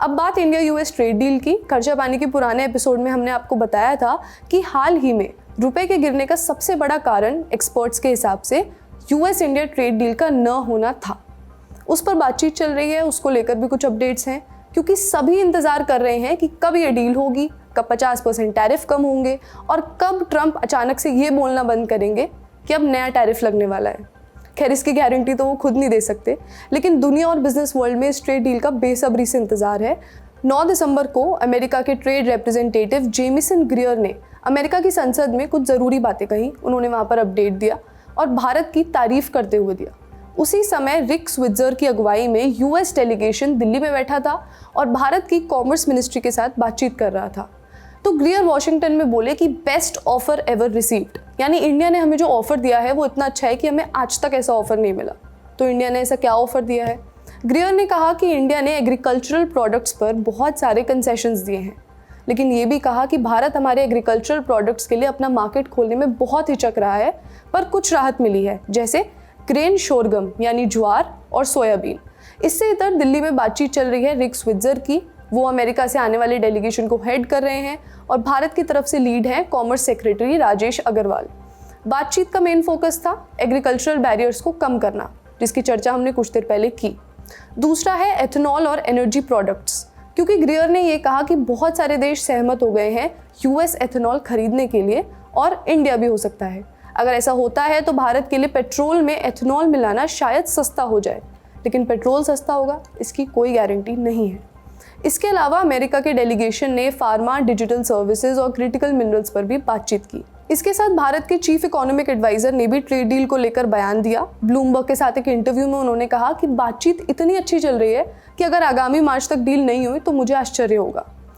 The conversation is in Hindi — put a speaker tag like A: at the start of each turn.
A: अब बात इंडिया यूएस ट्रेड डील की। खर्चा पानी के पुराने एपिसोड में हमने आपको बताया था कि हाल ही में रुपए के गिरने का सबसे बड़ा कारण एक्सपर्ट्स के हिसाब से यूएस इंडिया ट्रेड डील का न होना था। उस पर बातचीत चल रही है, उसको लेकर भी कुछ अपडेट्स हैं, क्योंकि सभी इंतजार कर रहे हैं कि कब ये डील होगी, कब 50% टैरिफ कम होंगे और कब ट्रंप अचानक से ये बोलना बंद करेंगे कि अब नया टैरिफ लगने वाला है। खैर, इसकी गारंटी तो वो खुद नहीं दे सकते, लेकिन दुनिया और बिजनेस वर्ल्ड में इस ट्रेड डील का बेसब्री से इंतजार है। 9 दिसंबर को अमेरिका के ट्रेड रिप्रेजेंटेटिव जेमिसन ग्रियर ने अमेरिका की संसद में कुछ ज़रूरी बातें कही। उन्होंने वहाँ पर अपडेट दिया और भारत की तारीफ करते हुए दिया। उसी समय रिक स्विट्जर की अगुवाई में यूएस डेलीगेशन दिल्ली में बैठा था और भारत की कॉमर्स मिनिस्ट्री के साथ बातचीत कर रहा था। तो ग्रियर वॉशिंगटन में बोले कि बेस्ट ऑफर एवर रिसीव्ड, यानी इंडिया ने हमें जो ऑफर दिया है वो इतना अच्छा है कि हमें आज तक ऐसा ऑफर नहीं मिला। तो इंडिया ने ऐसा क्या ऑफर दिया है? ग्रियर ने कहा कि इंडिया ने एग्रीकल्चरल प्रोडक्ट्स पर बहुत सारे कंसेशंस दिए हैं, लेकिन ये भी कहा कि भारत हमारे एग्रीकल्चरल प्रोडक्ट्स के लिए अपना मार्केट खोलने में बहुत हिचक रहा है, पर कुछ राहत मिली है, जैसे ग्रेन शोरगम यानी ज्वार और सोयाबीन। इससे इधर दिल्ली में बातचीत चल रही है रिक स्विट्जर की। वो अमेरिका से आने वाले डेलीगेशन को हेड कर रहे हैं और भारत की तरफ से लीड हैं कॉमर्स सेक्रेटरी राजेश अग्रवाल। बातचीत का मेन फोकस था एग्रीकल्चरल बैरियर्स को कम करना, जिसकी चर्चा हमने कुछ देर पहले की। दूसरा है एथेनॉल और एनर्जी प्रोडक्ट्स, क्योंकि ग्रियर ने ये कहा कि बहुत सारे देश सहमत हो गए हैं यूएस एथेनॉल खरीदने के लिए और इंडिया भी हो सकता है। अगर ऐसा होता है तो भारत के लिए पेट्रोल में एथेनॉल मिलाना शायद सस्ता हो जाए, लेकिन पेट्रोल सस्ता होगा इसकी कोई गारंटी नहीं है। इसके अलावा अमेरिका के डेलीगेशन ने फार्मा, डिजिटल सर्विसेज और क्रिटिकल मिनरल्स पर भी बातचीत की। इसके साथ भारत के चीफ इकोनॉमिक एडवाइजर ने भी ट्रेड डील को लेकर बयान दिया। ब्लूमबर्ग के साथ एक इंटरव्यू में उन्होंने कहा कि बातचीत इतनी अच्छी चल रही है कि अगर आगामी मार्च तक डील नहीं हुई तो मुझे आश्चर्य होगा।